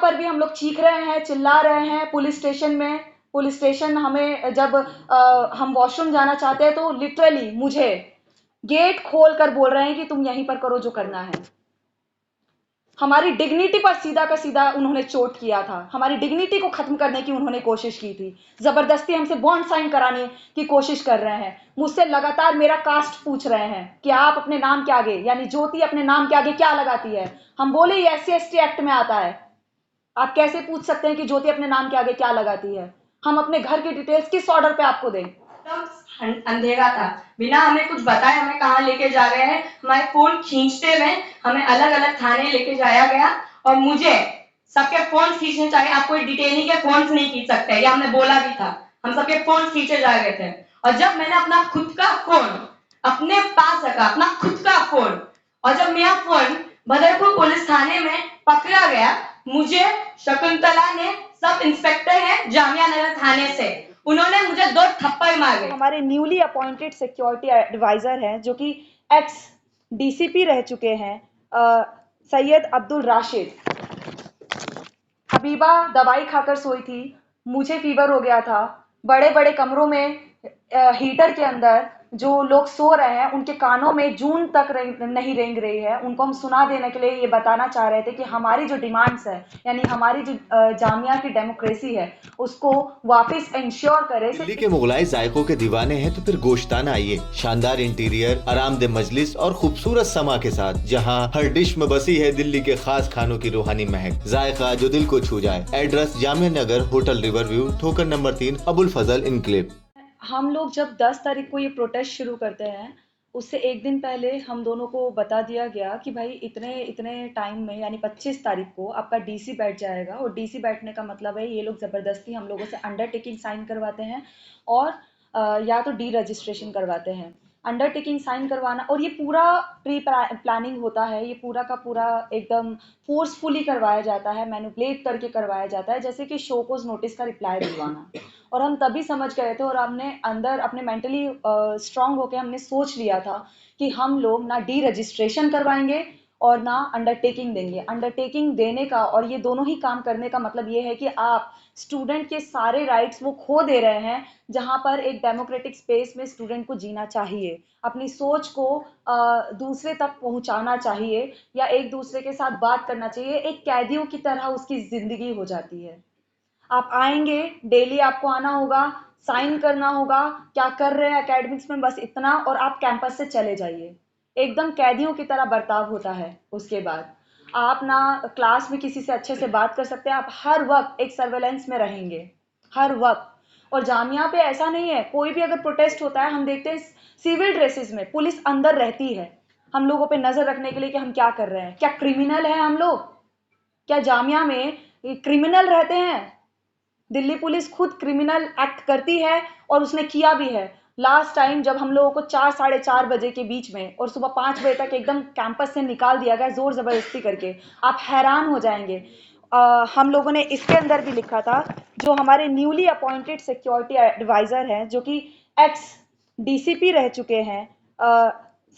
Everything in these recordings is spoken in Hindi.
पर भी हम लोग चीख रहे हैं, चिल्ला रहे हैं। पुलिस स्टेशन हमें जब हम वॉशरूम जाना चाहते हैं तो लिटरली मुझे गेट खोल कर बोल रहे हैं कि तुम यहीं पर करो जो करना है। हमारी डिग्निटी पर सीधा का सीधा उन्होंने चोट किया था। हमारी डिग्निटी को खत्म करने की उन्होंने कोशिश की थी। जबरदस्ती हमसे बॉन्ड साइन कराने की कोशिश कर रहे हैं। मुझसे लगातार मेरा कास्ट पूछ रहे हैं कि आप अपने नाम के आगे, यानी ज्योति अपने नाम के आगे क्या लगाती है। हम बोले ये SC/ST एक्ट में आता है। आप कैसे पूछ सकते हैं कि ज्योति अपने नाम के आगे क्या लगाती है। हम अपने घर की डिटेल्स किस ऑर्डर पे आपको दें। अंधेरा था, बिना हमें कुछ बताए हमें कहाँ लेके जा रहे हैं। हमारे फोन खींचते हुए हमें अलग अलग थाने लेके जाया गया और मुझे सबके फोन खींचने चाहिए। आप कोई डिटेनी के फोन नहीं खींच सकते, ये हमने बोला भी था। हम सबके फोन खींचे जा रहे थे और जब मैंने अपना खुद का फोन अपने पास रखा, अपना खुद का फोन, और जब मेरा फोन बदरपुर पुलिस थाने में पकड़ा गया, मुझे शकुंतला ने, सब इंस्पेक्टर है जामिया नगर थाने से, उन्होंने मुझे 2 थप्पड़ मारे। हमारे न्यूली अपॉइंटेड सिक्योरिटी एडवाइजर हैं जो कि एक्स DCP रह चुके हैं, सैयद अब्दुल राशिद। हबीबा दवाई खाकर सोई थी, मुझे फीवर हो गया था। बड़े बड़े कमरों में हीटर के अंदर जो लोग सो रहे हैं उनके कानों में जून तक नहीं रेंग रही है। उनको हम सुना देने के लिए ये बताना चाह रहे थे कि हमारी जो डिमांड्स है, यानी हमारी जो जामिया की डेमोक्रेसी है, उसको वापस इंश्योर करे। दिल्ली के मुगलाई जायकों के दीवाने हैं तो फिर गोश्ताना आइए। शानदार इंटीरियर, आरामदेह मजलिस और खूबसूरत समा के साथ, जहां हर डिश में बसी है दिल्ली के खास खानों की रूहानी महक, जायका जो दिल को छू जाए। Address Jamia Nagar, hotel Riverview, ठोकर नंबर 3, अबुल फजल इनक्लेव। हम लोग जब 10 तारीख को ये प्रोटेस्ट शुरू करते हैं, उससे एक दिन पहले हम दोनों को बता दिया गया कि भाई इतने इतने टाइम में, यानी 25 तारीख को आपका DC बैठ जाएगा। और DC बैठने का मतलब है ये लोग ज़बरदस्ती हम लोगों से अंडरटेकिंग साइन करवाते हैं और या तो डी रजिस्ट्रेशन करवाते हैं। अंडरटेकिंग साइन करवाना, और ये पूरा प्री प्लानिंग होता है। ये पूरा का पूरा एकदम फोर्सफुली करवाया जाता है, मैनिपुलेट करके करवाया जाता है, जैसे कि शो कोज नोटिस का रिप्लाई दिलवाना। और हम तभी समझ गए थे और हमने अंदर अपने मेंटली स्ट्रांग होकर हमने सोच लिया था कि हम लोग ना डी रजिस्ट्रेशन करवाएंगे और ना अंडरटेकिंग देंगे। अंडरटेकिंग देने का और ये दोनों ही काम करने का मतलब ये है कि आप स्टूडेंट के सारे राइट्स वो खो दे रहे हैं, जहां पर एक डेमोक्रेटिक स्पेस में स्टूडेंट को जीना चाहिए, अपनी सोच को दूसरे तक पहुंचाना चाहिए या एक दूसरे के साथ बात करना चाहिए। एक कैदियों की तरह उसकी जिंदगी हो जाती है। आप आएंगे, डेली आपको आना होगा, साइन करना होगा, क्या कर रहे हैं एकेडमिक्स में, बस इतना, और आप कैंपस से चले जाइए। एकदम कैदियों की तरह बर्ताव होता है। उसके बाद आप ना क्लास में किसी से अच्छे से बात कर सकते हैं, आप हर वक्त एक सर्वेलेंस में रहेंगे, हर वक्त। और जामिया पे ऐसा नहीं है, कोई भी अगर प्रोटेस्ट होता है हम देखते हैं सिविल ड्रेसेस में पुलिस अंदर रहती है हम लोगों पे नजर रखने के लिए कि हम क्या कर रहे हैं। क्या क्रिमिनल है हम लोग? क्या जामिया में क्रिमिनल रहते हैं? दिल्ली पुलिस खुद क्रिमिनल एक्ट करती है और उसने किया भी है। लास्ट टाइम जब हम लोगों को 4 साढ़े 4 बजे के बीच में और सुबह 5 बजे तक एकदम कैंपस से निकाल दिया गया जोर जबरदस्ती करके, आप हैरान हो जाएंगे। हम लोगों ने इसके अंदर भी लिखा था, जो हमारे न्यूली अपॉइंटेड सिक्योरिटी एडवाइजर हैं जो कि एक्स DCP रह चुके हैं,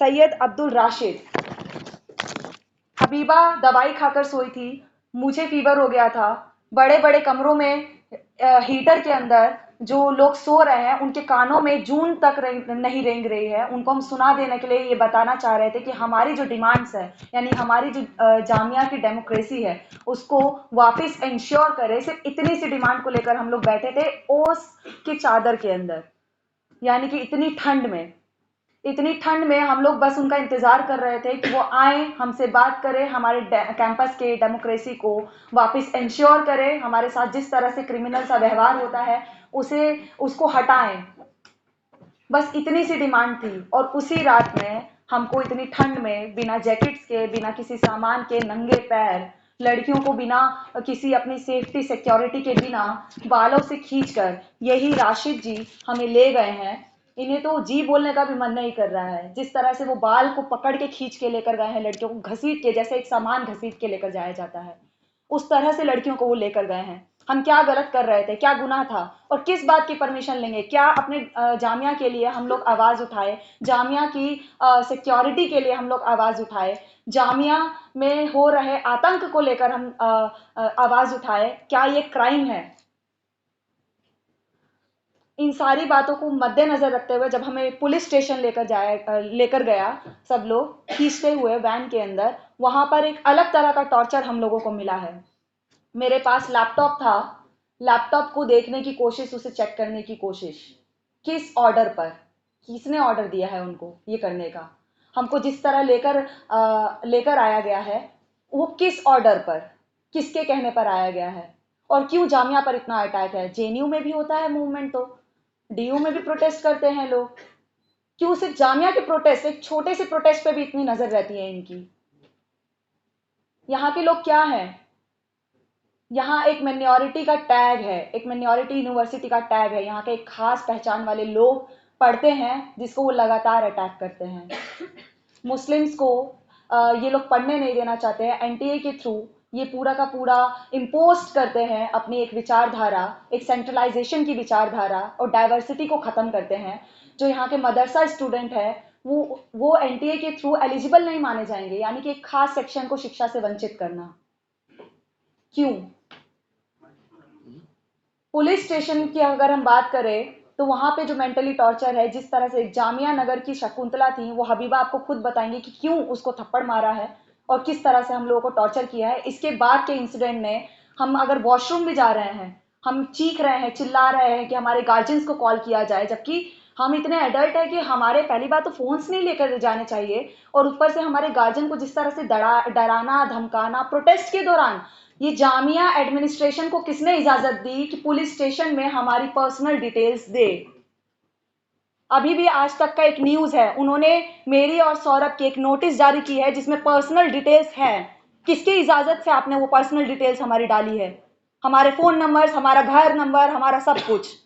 सैयद अब्दुल राशिद। हबीबा दवाई खाकर सोई थी, मुझे फीवर हो गया था। बड़े बड़े कमरों में हीटर के अंदर जो लोग सो रहे हैं उनके कानों में जून तक नहीं रेंग रही है। उनको हम सुना देने के लिए ये बताना चाह रहे थे कि हमारी जो डिमांड्स है, यानी हमारी जो जामिया की डेमोक्रेसी है, उसको वापस इंश्योर करे। सिर्फ इतनी सी डिमांड को लेकर हम लोग बैठे थे ओस की चादर के अंदर, यानी कि इतनी ठंड में हम लोग बस उनका इंतजार कर रहे थे कि वो आए, हमसे बात करें, हमारे कैंपस के डेमोक्रेसी को वापस इंश्योर करें, हमारे साथ जिस तरह से क्रिमिनल सा व्यवहार होता है उसको हटाएं। बस इतनी सी डिमांड थी। और उसी रात में हमको इतनी ठंड में बिना जैकेट्स के, बिना किसी सामान के, नंगे पैर, लड़कियों को बिना किसी अपनी सेफ्टी सिक्योरिटी के बिना बालों से खींचकर यही राशिद जी हमें ले गए हैं। इन्हें तो जी बोलने का भी मन नहीं कर रहा है। जिस तरह से वो बाल को पकड़ के खींच के लेकर गए हैं, लड़कियों को घसीट के, जैसे एक सामान घसीट के लेकर जाया जाता है, उस तरह से लड़कियों को वो लेकर गए हैं। हम क्या गलत कर रहे थे, क्या गुनाह था, और किस बात की परमिशन लेंगे? क्या अपने जामिया के लिए हम लोग आवाज उठाए, जामिया की सिक्योरिटी के लिए हम लोग आवाज उठाए, जामिया में हो रहे आतंक को लेकर हम आवाज उठाए, क्या ये क्राइम है? इन सारी बातों को मद्देनजर रखते हुए जब हमें पुलिस स्टेशन लेकर गया सब लोग खींचते हुए वैन के अंदर, वहां पर एक अलग तरह का टॉर्चर हम लोगों को मिला है। मेरे पास लैपटॉप था, लैपटॉप को देखने की कोशिश, उसे चेक करने की कोशिश, किस ऑर्डर पर, किसने ऑर्डर दिया है उनको ये करने का, हमको जिस तरह लेकर आया गया है वो किस ऑर्डर पर, किसके कहने पर आया गया है, और क्यों जामिया पर इतना अटैक है? जेएनयू में भी होता है मूवमेंट, तो डीयू में भी प्रोटेस्ट करते हैं लोग, क्यों सिर्फ जामिया के प्रोटेस्ट, एक छोटे से प्रोटेस्ट पे भी इतनी नजर रहती है इनकी? यहाँ के लोग क्या है? यहाँ एक मिनॉरिटी का टैग है, एक मिनॉरिटी यूनिवर्सिटी का टैग है, यहाँ के एक खास पहचान वाले लोग पढ़ते हैं जिसको वो लगातार अटैक करते हैं। मुस्लिम्स को ये लोग पढ़ने नहीं देना चाहते हैं, एनटीए के थ्रू ये पूरा का पूरा इम्पोस्ट करते हैं अपनी एक विचारधारा, एक सेंट्रलाइजेशन की विचारधारा, और डाइवर्सिटी को खत्म करते हैं। जो यहाँ के मदरसा स्टूडेंट है वो एनटीए के थ्रू एलिजिबल नहीं माने जाएंगे, यानी कि एक खास सेक्शन को शिक्षा से वंचित करना। क्यों? पुलिस स्टेशन की अगर हम बात करें तो वहां पे जो मेंटली टॉर्चर है, जिस तरह से जामिया नगर की शकुंतला थी, वो हबीबा आपको खुद बताएंगे कि क्यों उसको थप्पड़ मारा है और किस तरह से हम लोगों को टॉर्चर किया है। इसके बाद के इंसिडेंट ने, हम अगर वॉशरूम भी जा रहे हैं, हम चीख रहे हैं, चिल्ला रहे हैं कि हमारे गार्जियंस को कॉल किया जाए, जबकि हम इतने एडल्ट है कि हमारे पहली बात तो फोन्स नहीं लेकर जाने चाहिए, और ऊपर से हमारे गार्जियन को जिस तरह से डराना धमकाना प्रोटेस्ट के दौरान। ये जामिया एडमिनिस्ट्रेशन को किसने इजाजत दी कि पुलिस स्टेशन में हमारी पर्सनल डिटेल्स दे? अभी भी आज तक का एक न्यूज है, उन्होंने मेरी और सौरभ की एक नोटिस जारी की है जिसमें पर्सनल डिटेल्स है। किसकी इजाजत से आपने वो पर्सनल डिटेल्स हमारी डाली है? हमारे फोन नंबर्स, हमारा घर नंबर, हमारा सब कुछ।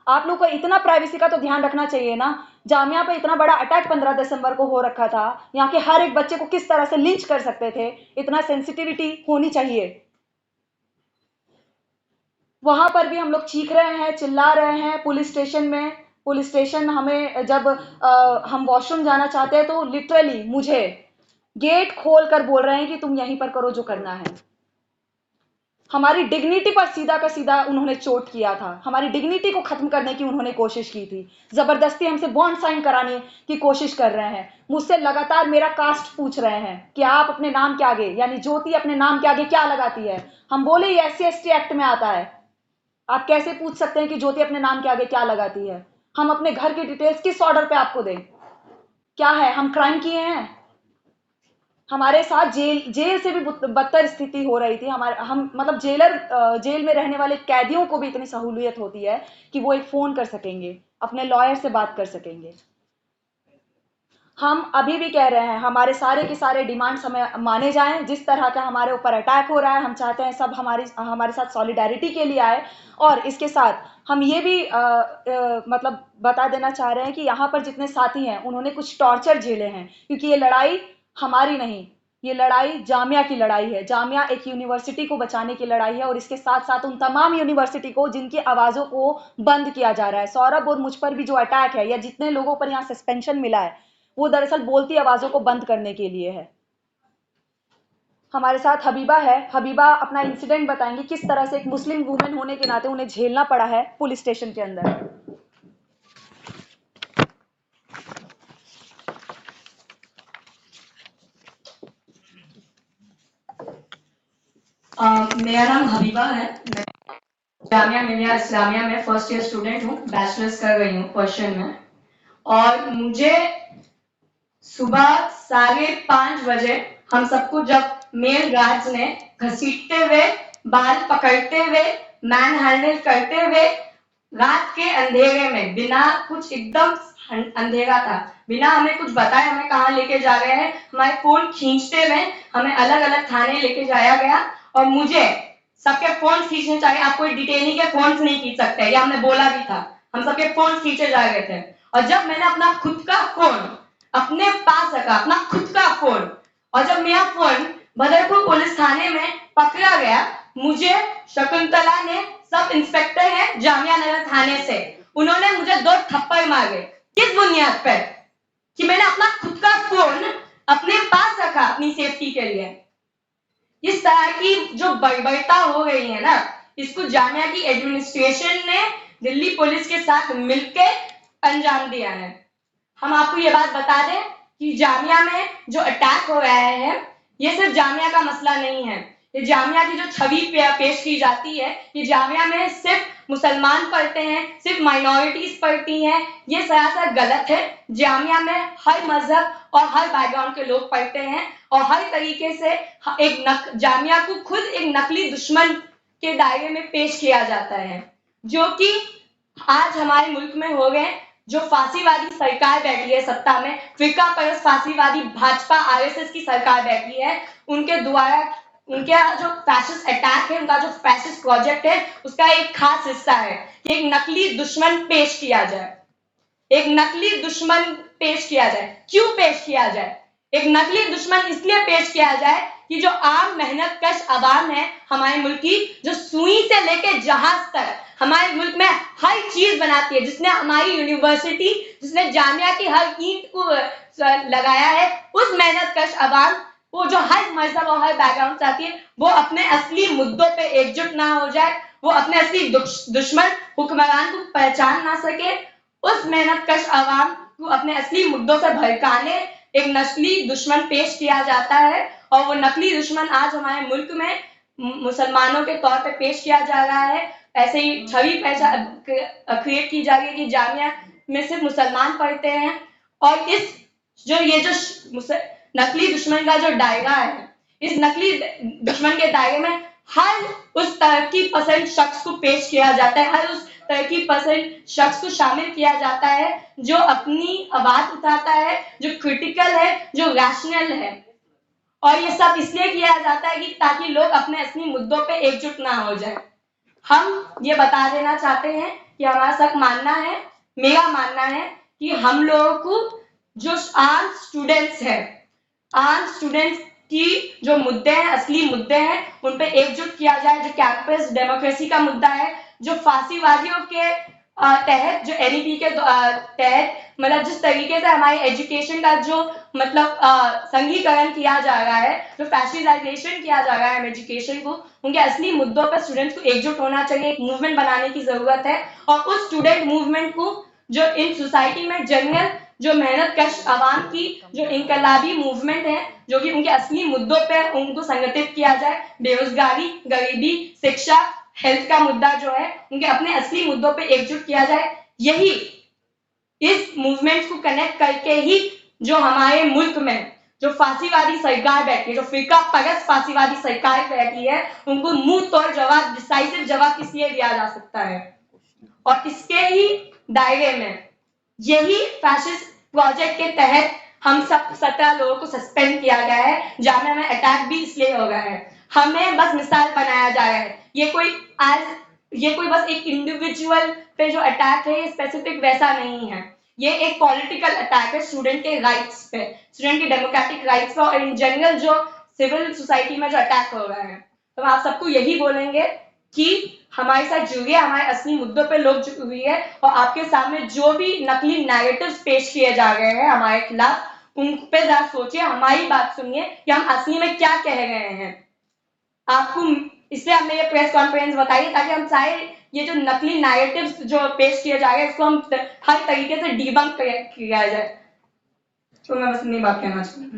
आप लोग को इतना प्राइवेसी का तो ध्यान रखना चाहिए ना। जामिया पे इतना बड़ा अटैक 15 दिसंबर को हो रखा था, यहाँ के हर एक बच्चे को किस तरह से लिंच कर सकते थे, इतना सेंसिटिविटी होनी चाहिए। वहां पर भी हम लोग चीख रहे हैं, चिल्ला रहे हैं पुलिस स्टेशन में। पुलिस स्टेशन हमें जब हम वॉशरूम जाना चाहते हैं तो लिटरली मुझे गेट खोल कर बोल रहे हैं कि तुम यहीं पर करो जो करना है। हमारी डिग्निटी पर सीधा का सीधा उन्होंने चोट किया था, हमारी डिग्निटी को खत्म करने की उन्होंने कोशिश की थी, जबरदस्ती हमसे बॉन्ड साइन कराने की कोशिश कर रहे हैं। मुझसे लगातार मेरा कास्ट पूछ रहे हैं कि आप अपने नाम के आगे, यानी ज्योति अपने नाम के आगे क्या लगाती है? हम बोले ये SC/ST एक्ट में आता है। आप कैसे पूछ सकते हैं कि ज्योति अपने नाम के आगे क्या लगाती है? हम अपने घर की डिटेल्स किस ऑर्डर पे आपको दें? क्या है, हम क्राइम किए हैं? हमारे साथ जेल से भी बदतर स्थिति हो रही थी। हम मतलब जेल में रहने वाले कैदियों को भी इतनी सहूलियत होती है कि वो एक फोन कर सकेंगे, अपने लॉयर से बात कर सकेंगे। हम अभी भी कह रहे हैं हमारे सारे के सारे डिमांड्स हमें माने जाएं। जिस तरह का हमारे ऊपर अटैक हो रहा है, हम चाहते हैं सब हमारे साथ सॉलिडारिटी के लिए आए। और इसके साथ हम ये भी मतलब बता देना चाह रहे हैं कि यहाँ पर जितने साथी हैं उन्होंने कुछ टॉर्चर झेले हैं, क्योंकि ये लड़ाई हमारी नहीं, ये लड़ाई जामिया की लड़ाई है। जामिया एक यूनिवर्सिटी को बचाने की लड़ाई है, और इसके साथ साथ उन तमाम यूनिवर्सिटी को जिनकी आवाज़ों को बंद किया जा रहा है। सौरभ और मुझ पर भी जो अटैक है, या जितने लोगों पर यहाँ सस्पेंशन मिला है, वो दरअसल बोलती आवाज़ों को बंद करने के लिए है। हमारे साथ हबीबा है, हबीबा अपना इंसिडेंट बताएंगी किस तरह से एक मुस्लिम वुमेन होने के नाते उन्हें झेलना पड़ा है पुलिस स्टेशन के अंदर। मेरा नाम हबीबा है, मैं जामिया मिलिया इस्लामिया में फर्स्ट ईयर स्टूडेंट हूँ, बैचलर्स कर रही हूँ पर्शियन में। और मुझे सुबह 5:30 बजे हम सबको जब मेल गार्ड्स ने घसीटते हुए, बाल पकड़ते हुए, मैन हैंडल करते हुए, रात के अंधेरे में, बिना कुछ, एकदम अंधेरा था, बिना हमें कुछ बताए हमें कहाँ लेके जा रहे हैं, हमारे फोन खींचते हुए हमें अलग अलग थाने लेके जाया गया। और मुझे सबके फोन खींचने चाहिए, आप कोई डिटेनी के फोन नहीं खींच सकते, ये हमने बोला भी था, हम सबके फोन खींचे जा रहे थे। और जब मैंने अपना खुद का फोन अपने पास रखा, अपना खुद का फोन, और जब मेरा फोन बदरपुर पुलिस थाने में पकड़ा गया, मुझे शकुंतला ने, सब इंस्पेक्टर है जामिया नगर थाने से, उन्होंने मुझे 2 थप्पड़ मारे। किस बुनियाद पर? कि मैंने अपना खुद का फोन अपने पास रखा अपनी सेफ्टी के लिए। इस तरह की जो बर्बरता हो रही है ना, इसको जामिया की एडमिनिस्ट्रेशन ने दिल्ली पुलिस के साथ मिलकर अंजाम दिया है। हम आपको ये बात बता दें कि जामिया में जो अटैक हो रहा है, ये सिर्फ जामिया का मसला नहीं है। ये जामिया की जो छवि पेश की जाती है, ये जामिया में सिर्फ मुसलमान पढ़ते हैं, सिर्फ माइनॉरिटीज पढ़ती हैं, ये सरासर गलत है। जामिया में हर मजहब और हर बैकग्राउंड के लोग पढ़ते हैं और हर तरीके से जामिया को खुद एक नकली दुश्मन के दायरे में पेश किया जाता है, जो कि आज हमारे मुल्क में हो गए। जो फांसीवादी सरकार बैठी है सत्ता में, फिरका परस्त फांसीवादी भाजपा आरएसएस की सरकार बैठी है, उनके द्वारा उनका जो फैसिस्ट अटैक है, उनका जो फैसिस्ट प्रोजेक्ट है, उसका एक खास हिस्सा है कि एक नकली दुश्मन पेश किया जाए। एक नकली दुश्मन पेश किया जाए। क्यों पेश किया जाए? एक नकली दुश्मन इसलिए पेश किया जाए कि जो आम मेहनत कश आवाम है हमारे मुल्क की, जो सुई से लेके जहाज तक हमारे मुल्क में हर चीज बनाती है, जिसने हमारी यूनिवर्सिटी, जिसने जामिया की हर ईंट को लगाया है, उस मेहनत कश आवाम, वो जो हर मजहब और हर बैकग्राउंड चाहती है, वो अपने असली मुद्दों पे एकजुट ना हो जाए, वो अपने असली दुश्मन हुक्मरान को पहचान ना सके, उस मेहनत कश आवाम को अपने असली मुद्दों से भड़काने एक नस्ली दुश्मन पेश किया जाता है। और वो नकली दुश्मन आज हमारे मुल्क में मुसलमानों के तौर पे पेश किया जा रहा है। ऐसे ही छवि क्रिएट की जा रही है कि जामिया में सिर्फ मुसलमान पढ़ते हैं, और ये जो नकली दुश्मन का जो दायरा है, इस नकली दुश्मन के दायरे में हर उस तरक्की पसंद शख्स को पेश किया जाता है, हर उस तरक्की पसंद शख्स को शामिल किया जाता है जो अपनी आवाज उठाता है, जो क्रिटिकल है, जो रैशनल है। और ये सब इसलिए किया जाता है कि ताकि लोग अपने असली मुद्दों पे एकजुट ना हो जाए। हम ये बता देना चाहते हैं कि हमारा सख्त मानना है, मेरा मानना है कि हम लोगों को जो आम स्टूडेंट्स हैं, आम स्टूडेंट्स की जो मुद्दे हैं, असली मुद्दे हैं, उन पे एकजुट किया जाए। जो कैंपस डेमोक्रेसी का मुद्दा है, जो फांसीवादियों के तहत, जो एनईपी के तहत, मतलब जिस तरीके से हमारी एजुकेशन का जो मतलब संघीकरण किया जा रहा है, जो फैसिलाइजेशन किया जा रहा है एजुकेशन को, उनके असली मुद्दों पर स्टूडेंट्स को एकजुट होना चाहिए। एक मूवमेंट बनाने की जरूरत है, और उस स्टूडेंट मूवमेंट को जो इन सोसाइटी में जनरल जो मेहनत कश आवाम की जो इनकलाबी मूवमेंट है, जो कि उनके असली मुद्दों पर उनको संगठित किया जाए। बेरोजगारी, गरीबी, शिक्षा, हेल्थ का मुद्दा जो है, उनके अपने असली मुद्दों पे एकजुट किया जाए। यही इस मूवमेंट को कनेक्ट करके ही जो हमारे मुल्क में जो फांसीवादी सरकार बैठी है, जो फिरका परस्त फांसीवादी सरकार बैठी है, उनको मुंह तोड़ जवाब, डिसाइसिव जवाब इसलिए दिया जा सकता है। और इसके ही दायरे में यही फैसिस्ट प्रोजेक्ट के तहत हम सब 17 लोगों को सस्पेंड किया गया है। जामिया में अटैक भी इसलिए हो गया है। हमें बस मिसाल बनाया जा रहा है। ये कोई बस एक इंडिविजुअल पे जो अटैक है, ये स्पेसिफिक वैसा नहीं है। ये एक पॉलिटिकल अटैक है स्टूडेंट के राइट्स पे, स्टूडेंट की डेमोक्रेटिक राइट्स पे, और इन जनरल जो सिविल सोसाइटी में जो अटैक हो रहा है। तो हम आप सबको यही बोलेंगे कि हमारे साथ जुड़िए, हमारे असली मुद्दों पे लोग जुड़िए, और आपके सामने जो भी नकली नैरेटिव्स पेश किए जा रहे हैं हमारे खिलाफ, उन पे जरा सोचिए, हमारी बात सुनिए कि हम असली में क्या कह रहे हैं। आपको इसलिए हमने ये प्रेस कॉन्फ्रेंस बताई ताकि हम सारे ये जो नकली नैरेटिव्स जो पेश किए जा रहे हैं, इसको हम हर तरीके से डिबंक किया जाए। तो मैं बस इतनी बात कहना चाहूँगी।